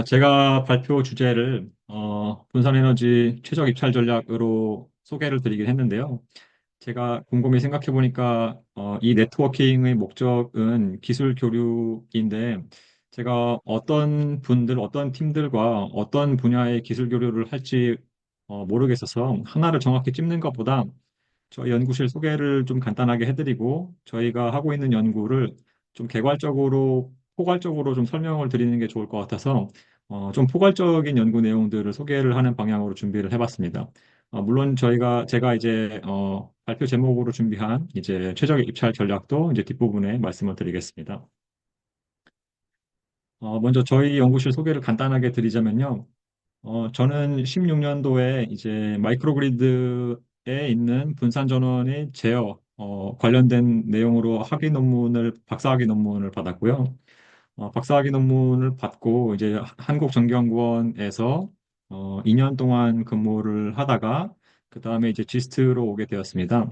제가 발표 주제를 분산에너지 최적 입찰 전략으로 소개를 드리긴 했는데요. 제가 곰곰이 생각해 보니까 이 네트워킹의 목적은 기술 교류인데 제가 어떤 분들, 어떤 팀들과 어떤 분야의 기술 교류를 할지 모르겠어서 하나를 정확히 찝는 것보다 저희 연구실 소개를 좀 간단하게 해드리고 저희가 하고 있는 연구를 좀 개괄적으로, 포괄적으로 좀 설명을 드리는 게 좋을 것 같아서 좀 포괄적인 연구 내용들을 소개를 하는 방향으로 준비를 해봤습니다. 물론 제가 이제 발표 제목으로 준비한 이제 최적 입찰 전략도 이제 뒷부분에 말씀을 드리겠습니다. 먼저 저희 연구실 소개를 간단하게 드리자면요. 저는 16년도에 이제 마이크로그리드에 있는 분산 전원의 제어 관련된 내용으로 박사학위 논문을 받았고요. 박사학위 논문을 받고 이제 한국정경원에서 2년 동안 근무를 하다가 그 다음에 이제 지스트로 오게 되었습니다.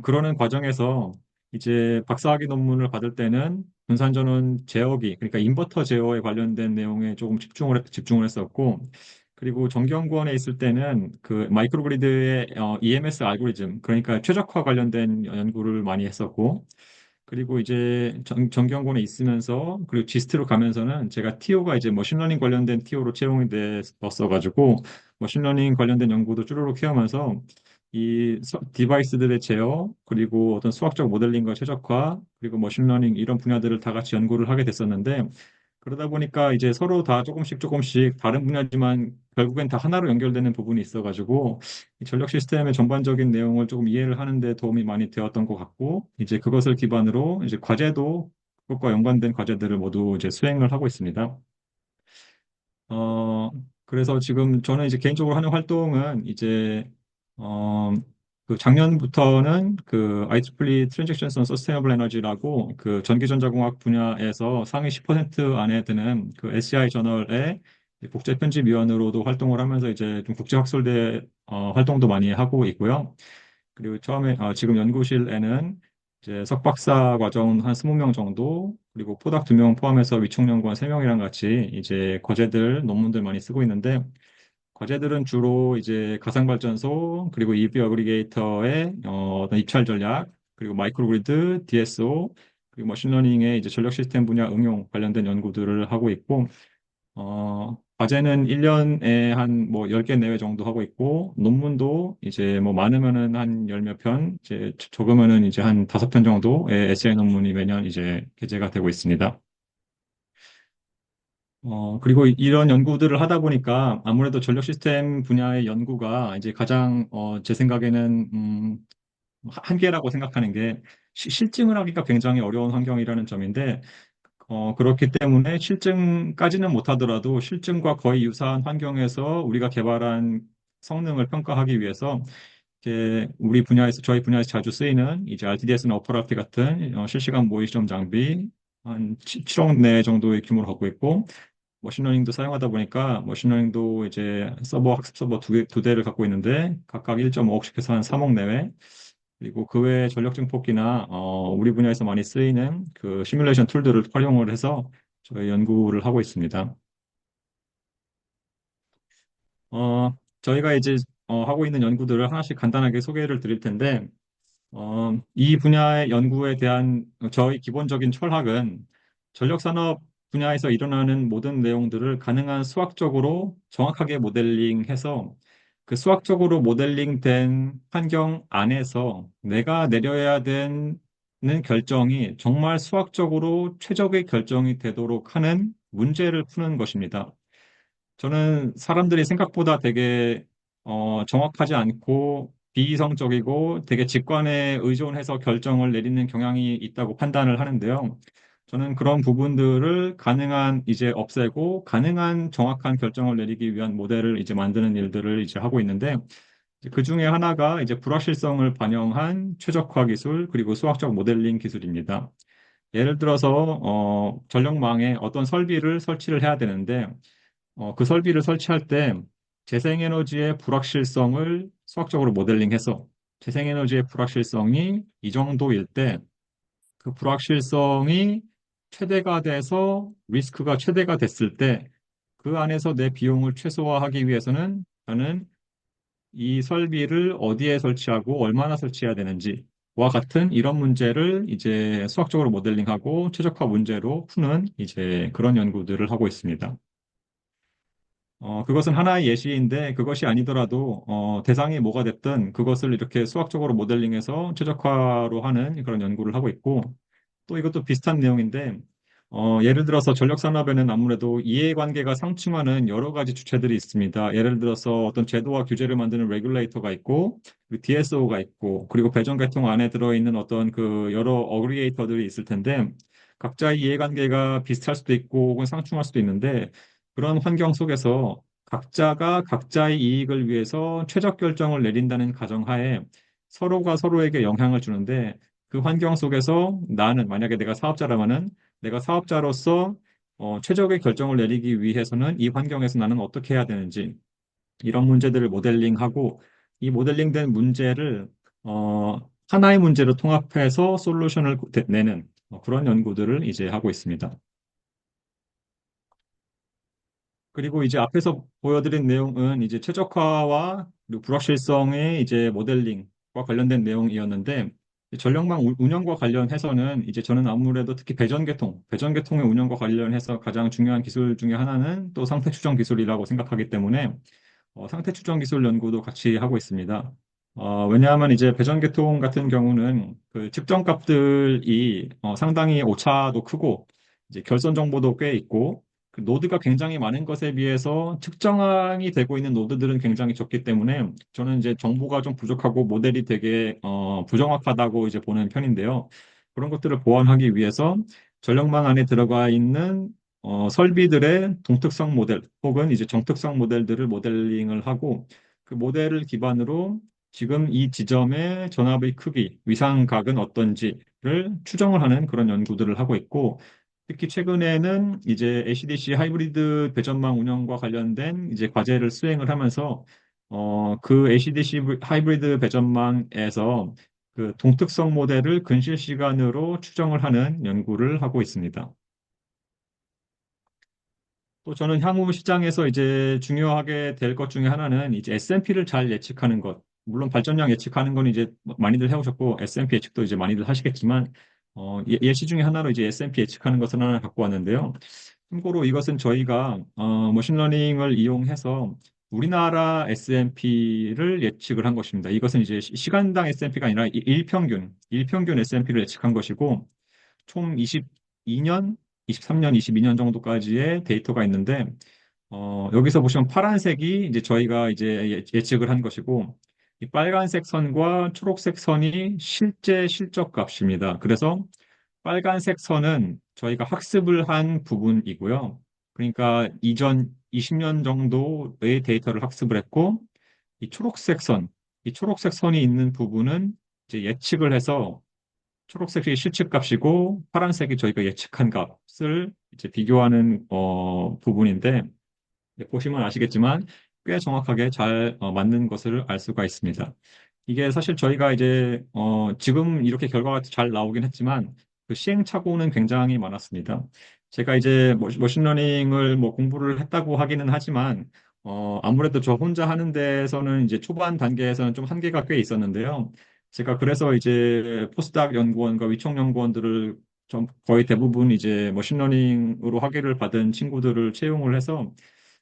그러는 과정에서 이제 박사학위 논문을 받을 때는 분산전원 제어기, 그러니까 인버터 제어에 관련된 내용에 조금 집중을 했었고, 그리고 정경구원에 있을 때는 그 마이크로그리드의 EMS 알고리즘, 그러니까 최적화 관련된 연구를 많이 했었고, 그리고 이제 정경곤에 있으면서 그리고 지스트로 가면서는 제가 TO가 이제 머신러닝 관련된 TO로 채용이 됐었어가지고 머신러닝 관련된 연구도 쭈루룩 해오면서 디바이스들의 제어 그리고 어떤 수학적 모델링과 최적화 그리고 머신러닝 이런 분야들을 다 같이 연구를 하게 됐었는데 그러다 보니까 이제 서로 다 조금씩 다른 분야지만 결국엔 다 하나로 연결되는 부분이 있어가지고 이 전력 시스템의 전반적인 내용을 조금 이해를 하는데 도움이 많이 되었던 것 같고, 이제 그것을 기반으로 이제 그것과 연관된 과제들을 모두 이제 수행을 하고 있습니다. 어, 그래서 지금 저는 이제 개인적으로 하는 활동은 이제, 어, 그 작년부터는 그 IEEE Transactions on Sustainable Energy라고 그 전기전자공학 분야에서 상위 10% 안에 드는 그 SCI 저널의 국제편집위원으로도 활동을 하면서 이제 좀 국제학술대 활동도 많이 하고 있고요. 그리고 지금 연구실에는 이제 석박사 과정 한 20명 정도, 그리고 포닥 2명 포함해서 위촉연구원 3명이랑 같이 이제 논문들 많이 쓰고 있는데, 과제들은 주로 이제 가상발전소, 그리고 EV 어그리게이터의 어떤 입찰 전략, 그리고 마이크로그리드, DSO, 그리고 머신러닝의 이제 전력 시스템 분야 응용 관련된 연구들을 하고 있고, 과제는 1년에 한 뭐 10개 내외 정도 하고 있고, 논문도 이제 뭐 많으면은 한 열 몇 편, 이제 적으면은 이제 한 5편 정도의 에세이 논문이 매년 이제 게재가 되고 있습니다. 그리고 이런 연구들을 하다 보니까 아무래도 전력 시스템 분야의 연구가 이제 가장, 제 생각에는, 한계라고 생각하는 게 실증을 하기가 굉장히 어려운 환경이라는 점인데, 그렇기 때문에 실증까지는 못하더라도 실증과 거의 유사한 환경에서 우리가 개발한 성능을 평가하기 위해서 저희 분야에서 자주 쓰이는 이제 RTDS나 어퍼라피 같은 실시간 모의 시험 장비 한 7억 내 정도의 규모를 갖고 있고 머신러닝도 사용하다 보니까 머신러닝도 이제 학습 서버 두 대를 갖고 있는데 각각 1.5억씩 해서 한 3억 내외 그리고 그 외에 전력 증폭기나 우리 분야에서 많이 쓰이는 그 시뮬레이션 툴들을 활용을 해서 저희 연구를 하고 있습니다. 저희가 이제 하고 있는 연구들을 하나씩 간단하게 소개를 드릴 텐데 이 분야의 연구에 대한 저희 기본적인 철학은 전력 산업 분야에서 일어나는 모든 내용들을 가능한 수학적으로 정확하게 모델링해서 그 수학적으로 모델링된 환경 안에서 내가 내려야 되는 결정이 정말 수학적으로 최적의 결정이 되도록 하는 문제를 푸는 것입니다. 저는 사람들이 생각보다 되게 정확하지 않고 비이성적이고 되게 직관에 의존해서 결정을 내리는 경향이 있다고 판단을 하는데요. 저는 그런 부분들을 가능한 이제 없애고 가능한 정확한 결정을 내리기 위한 모델을 이제 만드는 일들을 이제 하고 있는데 그 중에 하나가 이제 불확실성을 반영한 최적화 기술 그리고 수학적 모델링 기술입니다. 예를 들어서 전력망에 어떤 설비를 설치를 해야 되는데 그 설비를 설치할 때 재생에너지의 불확실성을 수학적으로 모델링해서 재생에너지의 불확실성이 이 정도일 때 그 불확실성이 최대가 돼서 리스크가 최대가 됐을 때 그 안에서 내 비용을 최소화하기 위해서는 나는 이 설비를 어디에 설치하고 얼마나 설치해야 되는지와 같은 이런 문제를 이제 수학적으로 모델링하고 최적화 문제로 푸는 이제 그런 연구들을 하고 있습니다. 그것은 하나의 예시인데 그것이 아니더라도 대상이 뭐가 됐든 그것을 이렇게 수학적으로 모델링해서 최적화로 하는 그런 연구를 하고 있고 또 이것도 비슷한 내용인데, 예를 들어서 전력 산업에는 아무래도 이해관계가 상충하는 여러 가지 주체들이 있습니다. 예를 들어서 어떤 제도와 규제를 만드는 레귤레이터가 있고, DSO가 있고, 그리고 배전계통 안에 들어있는 어떤 그 여러 어그리게이터들이 있을 텐데, 각자의 이해관계가 비슷할 수도 있고, 혹은 상충할 수도 있는데, 그런 환경 속에서 각자가 각자의 이익을 위해서 최적 결정을 내린다는 가정하에 서로가 서로에게 영향을 주는데, 그 환경 속에서 나는 만약에 내가 사업자라면은 내가 사업자로서 최적의 결정을 내리기 위해서는 이 환경에서 나는 어떻게 해야 되는지 이런 문제들을 모델링하고 이 모델링된 문제를 하나의 문제로 통합해서 솔루션을 내는 그런 연구들을 이제 하고 있습니다. 그리고 이제 앞에서 보여드린 내용은 이제 최적화와 그리고 불확실성의 이제 모델링과 관련된 내용이었는데 전력망 운영과 관련해서는 이제 저는 아무래도 특히 배전계통의 운영과 관련해서 가장 중요한 기술 중에 하나는 또 상태 추정 기술이라고 생각하기 때문에 상태 추정 기술 연구도 같이 하고 있습니다. 왜냐하면 이제 배전계통 같은 경우는 그 측정 값들이 상당히 오차도 크고 이제 결선 정보도 꽤 있고 그 노드가 굉장히 많은 것에 비해서 측정이 되고 있는 노드들은 굉장히 적기 때문에 저는 이제 정보가 좀 부족하고 모델이 되게 부정확하다고 이제 보는 편인데요. 그런 것들을 보완하기 위해서 전력망 안에 들어가 있는 설비들의 동특성 모델 혹은 이제 정특성 모델들을 모델링을 하고 그 모델을 기반으로 지금 이 지점의 전압의 크기, 위상각은 어떤지를 추정을 하는 그런 연구들을 하고 있고 특히 최근에는 이제 ACDC 하이브리드 배전망 운영과 관련된 이제 과제를 수행을 하면서 그 ACDC 하이브리드 배전망에서 그 동특성 모델을 근실 시간으로 추정을 하는 연구를 하고 있습니다. 또 저는 향후 시장에서 이제 중요하게 될 것 중에 하나는 이제 S&P를 잘 예측하는 것. 물론 발전량 예측하는 건 이제 많이들 해오셨고 S&P 예측도 이제 많이들 하시겠지만 예시 중에 하나로 이제 S&P 예측하는 것을 하나 갖고 왔는데요. 참고로 이것은 저희가 머신러닝을 이용해서 우리나라 S&P를 예측을 한 것입니다. 이것은 이제 시간당 S&P가 아니라 일평균 S&P를 예측한 것이고 총 22년, 23년, 22년 정도까지의 데이터가 있는데, 여기서 보시면 파란색이 이제 저희가 이제 예측을 한 것이고, 이 빨간색 선과 초록색 선이 실제 실적 값입니다. 그래서 빨간색 선은 저희가 학습을 한 부분이고요. 그러니까 이전 20년 정도의 데이터를 학습을 했고, 이 초록색 선, 이 초록색 선이 있는 부분은 이제 예측을 해서 초록색이 실측값이고 파란색이 저희가 예측한 값을 이제 비교하는 부분인데 보시면 아시겠지만 꽤 정확하게 잘 맞는 것을 알 수가 있습니다. 이게 사실 저희가 이제 지금 이렇게 결과가 잘 나오긴 했지만 그 시행착오는 굉장히 많았습니다. 제가 이제 머신러닝을 뭐 공부를 했다고 하기는 하지만 아무래도 저 혼자 하는 데서는 이제 초반 단계에서는 좀 한계가 꽤 있었는데요. 제가 그래서 이제 포스닥 연구원과 위촉 연구원들을 좀 거의 대부분 이제 머신러닝으로 학위를 받은 친구들을 채용을 해서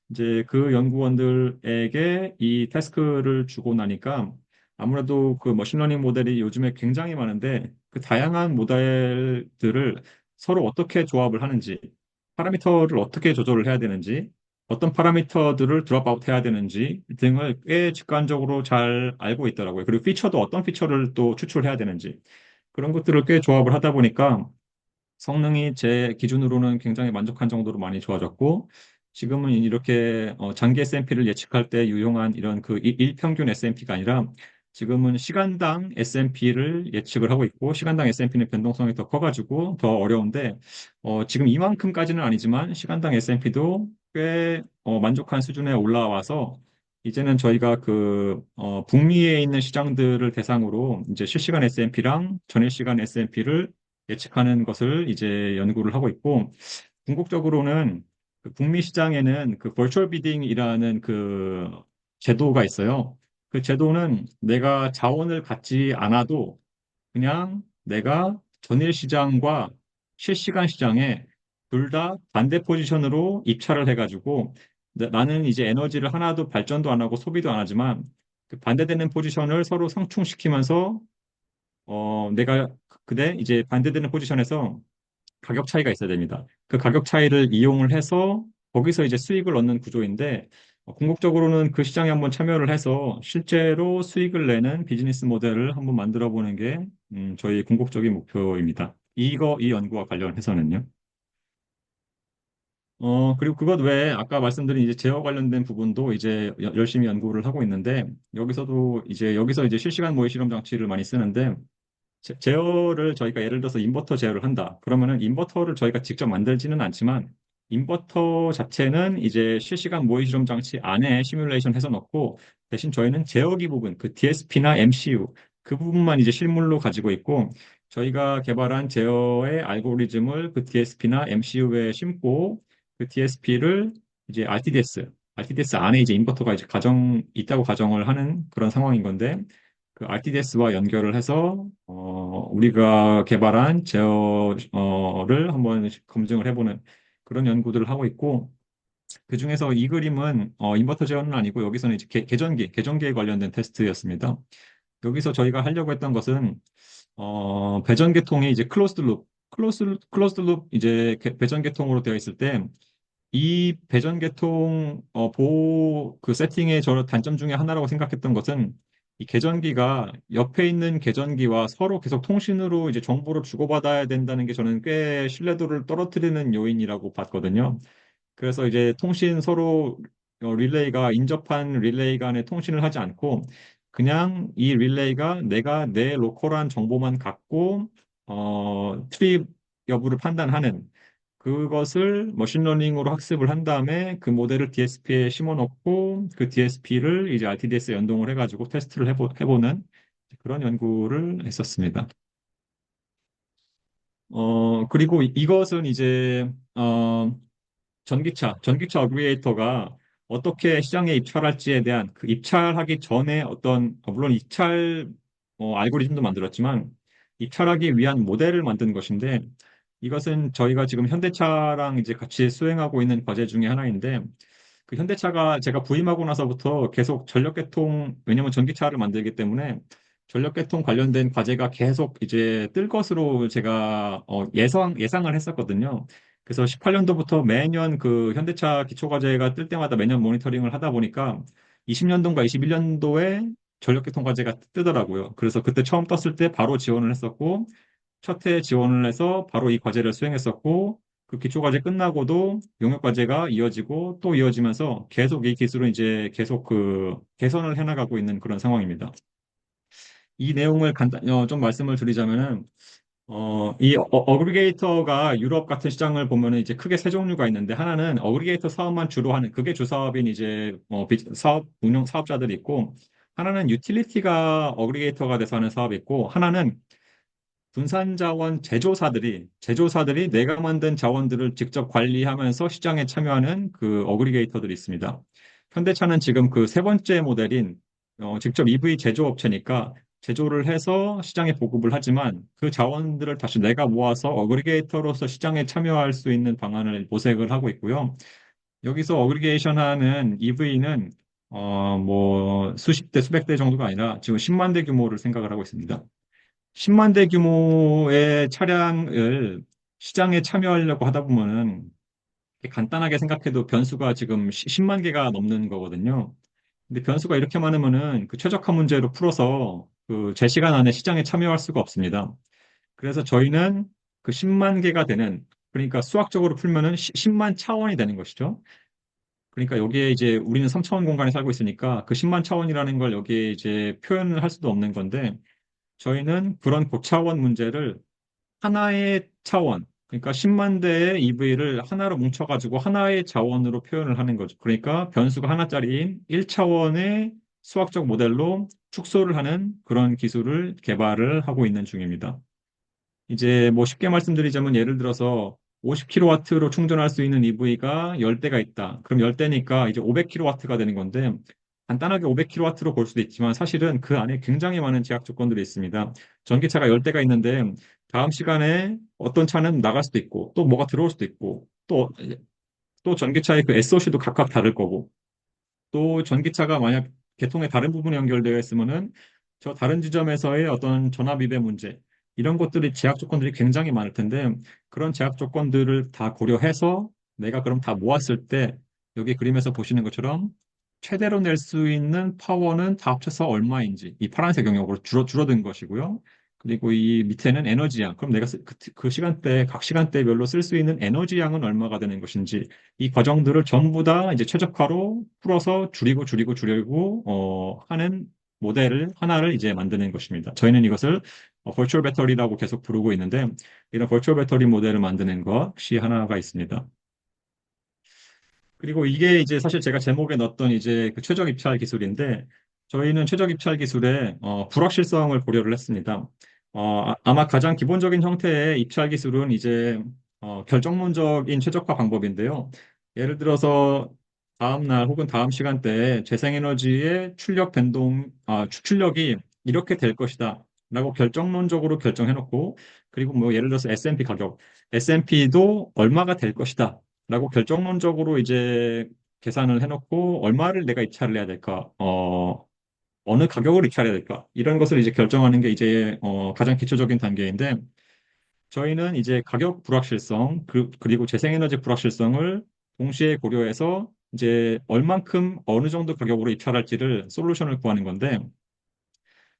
이제 그 연구원들에게 이 태스크를 주고 나니까 아무래도 그 머신러닝 모델이 요즘에 굉장히 많은데 그 다양한 모델들을 서로 어떻게 조합을 하는지, 파라미터를 어떻게 조절을 해야 되는지, 어떤 파라미터들을 드롭아웃 해야 되는지 등을 꽤 직관적으로 잘 알고 있더라고요. 그리고 피처도 어떤 피처를 또 추출해야 되는지 그런 것들을 꽤 조합을 하다 보니까 성능이 제 기준으로는 굉장히 만족한 정도로 많이 좋아졌고, 지금은 이렇게 장기 S&P를 예측할 때 유용한 이런 그 일평균 S&P가 아니라 지금은 시간당 S&P를 예측을 하고 있고, 시간당 S&P는 변동성이 더 커가지고 더 어려운데, 지금 이만큼까지는 아니지만 시간당 S&P도 꽤 만족한 수준에 올라와서 이제는 저희가 그 북미에 있는 시장들을 대상으로 이제 실시간 S&P랑 전일 시간 S&P를 예측하는 것을 이제 연구를 하고 있고, 궁극적으로는 그 북미 시장에는 그 버추얼 비딩이라는 그 제도가 있어요. 그 제도는 내가 자원을 갖지 않아도 그냥 내가 전일 시장과 실시간 시장에 둘 다 반대 포지션으로 입찰을 해가지고 나는 이제 에너지를 하나도 발전도 안 하고 소비도 안 하지만 그 반대되는 포지션을 서로 상충시키면서 내가 그대 이제 반대되는 포지션에서 가격 차이가 있어야 됩니다. 그 가격 차이를 이용을 해서 거기서 이제 수익을 얻는 구조인데 궁극적으로는 그 시장에 한번 참여를 해서 실제로 수익을 내는 비즈니스 모델을 한번 만들어 보는 게 저희 궁극적인 목표입니다. 이 연구와 관련해서는요. 그리고 그것 외에 아까 말씀드린 이제 제어 관련된 부분도 이제 열심히 연구를 하고 있는데 여기서 이제 실시간 모의 실험 장치를 많이 쓰는데 제어를 저희가 예를 들어서 인버터 제어를 한다. 그러면은 인버터를 저희가 직접 만들지는 않지만 인버터 자체는 이제 실시간 모의 실험 장치 안에 시뮬레이션 해서 넣고 대신 저희는 제어기 부분, 그 DSP나 MCU 그 부분만 이제 실물로 가지고 있고 저희가 개발한 제어의 알고리즘을 그 DSP나 MCU에 심고 그 DSP를 이제 RTDS 안에 이제 인버터가 이제 있다고 가정을 하는 그런 상황인 건데 그 RTDS와 연결을 해서 우리가 개발한 제어를 한번 검증을 해보는 그런 연구들을 하고 있고 그중에서 이 그림은 인버터 제어는 아니고 여기서는 이제 계전기에 관련된 테스트였습니다. 여기서 저희가 하려고 했던 것은 배전계통이 이제 클로스드 룹 이제 배전계통으로 되어 있을 때 이 배전계통 보호 그 세팅의 저 단점 중에 하나라고 생각했던 것은 이 계전기가 옆에 있는 계전기와 서로 계속 통신으로 이제 정보를 주고받아야 된다는 게 저는 꽤 신뢰도를 떨어뜨리는 요인이라고 봤거든요. 그래서 이제 통신 서로 릴레이가 인접한 릴레이 간의 통신을 하지 않고 그냥 이 릴레이가 내가 내 로컬한 정보만 갖고 트립 여부를 판단하는 그것을 머신러닝으로 학습을 한 다음에 그 모델을 DSP에 심어 놓고 그 DSP를 이제 RTDS에 연동을 해가지고 테스트를 해보는 그런 연구를 했었습니다. 그리고 이것은 이제 전기차 어그리게이터가 어떻게 시장에 입찰할지에 대한 그 입찰하기 전에 물론 입찰 알고리즘도 만들었지만 입찰하기 위한 모델을 만든 것인데 이것은 저희가 지금 현대차랑 이제 같이 수행하고 있는 과제 중에 하나인데 그 현대차가 제가 부임하고 나서부터 계속 왜냐면 전기차를 만들기 때문에 전력계통 관련된 과제가 계속 이제 뜰 것으로 제가 예상을 했었거든요. 그래서 18년도부터 매년 그 현대차 기초과제가 뜰 때마다 매년 모니터링을 하다 보니까 20년도인가 21년도에 전력계통 과제가 뜨더라고요. 그래서 그때 처음 떴을 때 바로 지원을 했었고, 첫 해 지원을 해서 바로 이 과제를 수행했었고, 그 기초과제 끝나고도 용역과제가 이어지고 또 이어지면서 계속 이 기술은 이제 계속 그 개선을 해나가고 있는 그런 상황입니다. 이 내용을 좀 말씀을 드리자면은, 이 어그리게이터가 유럽 같은 시장을 보면은 이제 크게 세 종류가 있는데 하나는 어그리게이터 사업만 주로 하는 그게 주사업인 이제 운영 사업자들이 있고 하나는 유틸리티가 어그리게이터가 돼서 하는 사업이 있고 하나는 분산 자원 제조사들이 내가 만든 자원들을 직접 관리하면서 시장에 참여하는 그 어그리게이터들이 있습니다. 현대차는 지금 그 세 번째 모델인 직접 EV 제조업체니까 제조를 해서 시장에 보급을 하지만 그 자원들을 다시 내가 모아서 어그리게이터로서 시장에 참여할 수 있는 방안을 모색을 하고 있고요. 여기서 어그리게이션 하는 EV는 뭐 수십 대, 수백 대 정도가 아니라 지금 10만 대 규모를 생각을 하고 있습니다. 10만 대 규모의 차량을 시장에 참여하려고 하다 보면은 간단하게 생각해도 변수가 지금 10만 개가 넘는 거거든요. 근데 변수가 이렇게 많으면은 그 최적화 문제로 풀어서 그 제 시간 안에 시장에 참여할 수가 없습니다. 그래서 저희는 그 10만 개가 되는 그러니까 수학적으로 풀면은 10만 차원이 되는 것이죠. 그러니까 여기에 이제 우리는 3차원 공간에 살고 있으니까 그 10만 차원이라는 걸 여기에 이제 표현을 할 수도 없는 건데 저희는 그런 고차원 문제를 하나의 차원, 그러니까 10만 대의 EV를 하나로 뭉쳐가지고 하나의 자원으로 표현을 하는 거죠. 그러니까 변수가 하나짜리인 1차원의 수학적 모델로 축소를 하는 그런 기술을 개발을 하고 있는 중입니다. 이제 뭐 쉽게 말씀드리자면 예를 들어서 50kW로 충전할 수 있는 EV가 10대가 있다. 그럼 10대니까 이제 500kW가 되는 건데 간단하게 500kW로 볼 수도 있지만 사실은 그 안에 굉장히 많은 제약 조건들이 있습니다. 전기차가 10대가 있는데 다음 시간에 어떤 차는 나갈 수도 있고 또 뭐가 들어올 수도 있고 또 전기차의 그 SOC도 각각 다를 거고 또 전기차가 만약 계통의 다른 부분에 연결되어 있으면은 저 다른 지점에서의 어떤 전압입의 문제 이런 것들이 제약 조건들이 굉장히 많을 텐데 그런 제약 조건들을 다 고려해서 내가 그럼 다 모았을 때 여기 그림에서 보시는 것처럼 최대로 낼 수 있는 파워는 다 합쳐서 얼마인지 이 파란색 영역으로 줄어든 것이고요. 그리고 이 밑에는 에너지 양. 그럼 내가 그 시간대, 각 시간대별로 쓸 수 있는 에너지 양은 얼마가 되는 것인지 이 과정들을 전부 다 이제 최적화로 풀어서 줄이고 하는 모델을 하나를 이제 만드는 것입니다. 저희는 이것을 버추얼 배터리라고 계속 부르고 있는데 이런 버추얼 배터리 모델을 만드는 것이 하나가 있습니다. 그리고 이게 이제 사실 제가 제목에 넣었던 이제 그 최적 입찰 기술인데 저희는 최적 입찰 기술에 불확실성을 고려를 했습니다. 아마 가장 기본적인 형태의 입찰 기술은 이제 결정론적인 최적화 방법인데요. 예를 들어서 다음 날 혹은 다음 시간대에 재생에너지의 출력 변동, 출력이 이렇게 될 것이다. 라고 결정론적으로 결정해놓고 그리고 뭐 예를 들어서 S&P 가격, S&P도 얼마가 될 것이다. 라고 결정론적으로 이제 계산을 해놓고 얼마를 내가 입찰을 해야 될까, 어느 가격으로 입찰해야 될까, 이런 것을 이제 결정하는 게 이제 가장 기초적인 단계인데 저희는 이제 가격 불확실성 그리고 재생에너지 불확실성을 동시에 고려해서 이제 얼만큼 어느 정도 가격으로 입찰할지를 솔루션을 구하는 건데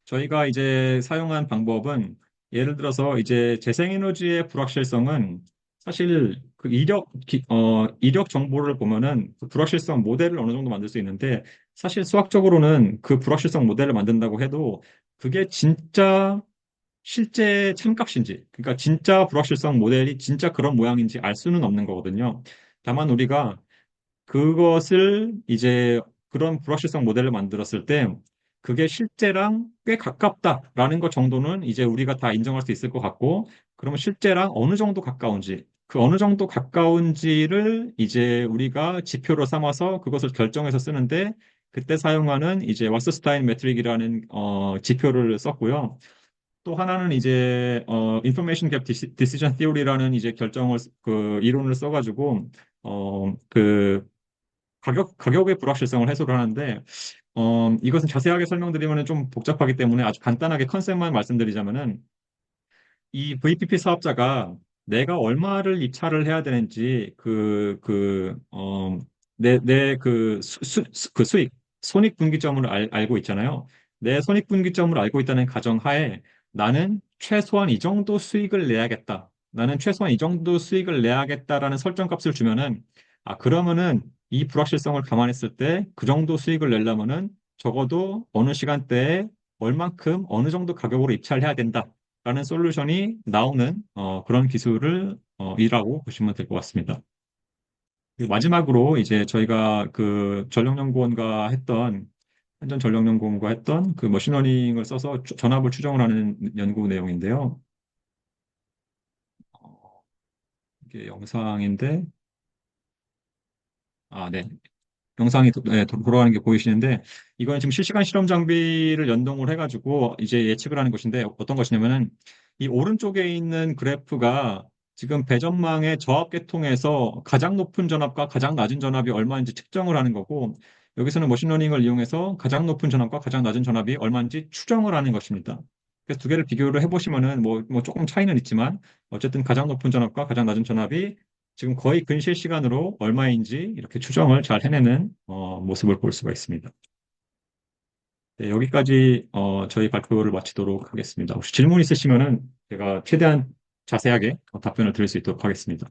저희가 이제 사용한 방법은 예를 들어서 이제 재생에너지의 불확실성은 사실 그 이력 정보를 보면은 그 불확실성 모델을 어느 정도 만들 수 있는데 사실 수학적으로는 그 불확실성 모델을 만든다고 해도 그게 진짜 실제 참값인지 그러니까 진짜 불확실성 모델이 진짜 그런 모양인지 알 수는 없는 거거든요. 다만 우리가 그것을 이제 그런 불확실성 모델을 만들었을 때 그게 실제랑 꽤 가깝다라는 것 정도는 이제 우리가 다 인정할 수 있을 것 같고 그러면 실제랑 어느 정도 가까운지 그 어느 정도 가까운지를 이제 우리가 지표로 삼아서 그것을 결정해서 쓰는데 그때 사용하는 이제 왓스타인 매트릭이라는 지표를 썼고요. 또 하나는 이제 인포메이션 갭 디시전 티오리라는 이제 그 이론을 써가지고 그 가격의 불확실성을 해소를 하는데, 이것은 자세하게 설명드리면 좀 복잡하기 때문에 아주 간단하게 컨셉만 말씀드리자면은, 이 VPP 사업자가 내가 얼마를 입찰을 해야 되는지, 그 수익, 손익분기점을 알고 있잖아요. 내 손익분기점을 알고 있다는 가정하에 나는 최소한 이 정도 수익을 내야겠다. 나는 최소한 이 정도 수익을 내야겠다라는 설정값을 주면은, 그러면은 이 불확실성을 감안했을 때 그 정도 수익을 내려면은 적어도 어느 시간대에 얼만큼 어느 정도 가격으로 입찰해야 된다. 라는 솔루션이 나오는 그런 기술을 이라고 보시면 될 것 같습니다. 그리고 마지막으로 이제 저희가 그 전력연구원과 했던 한전 전력연구원과 했던 그 머신러닝을 써서 전압을 추정을 하는 연구 내용인데요. 어, 이게 영상인데 네. 영상이 돌아가는 게 보이시는데 이거는 지금 실시간 실험 장비를 연동을 해가지고 이제 예측을 하는 것인데 어떤 것이냐면은 이 오른쪽에 있는 그래프가 지금 배전망의 저압 계통에서 가장 높은 전압과 가장 낮은 전압이 얼마인지 측정을 하는 거고 여기서는 머신러닝을 이용해서 가장 높은 전압과 가장 낮은 전압이 얼마인지 추정을 하는 것입니다. 그래서 두 개를 비교를 해보시면은 뭐 조금 차이는 있지만 어쨌든 가장 높은 전압과 가장 낮은 전압이 지금 거의 근실시간으로 얼마인지 이렇게 추정을 잘 해내는 모습을 볼 수가 있습니다. 네, 여기까지 저희 발표를 마치도록 하겠습니다. 혹시 질문 있으시면은 제가 최대한 자세하게 답변을 드릴 수 있도록 하겠습니다.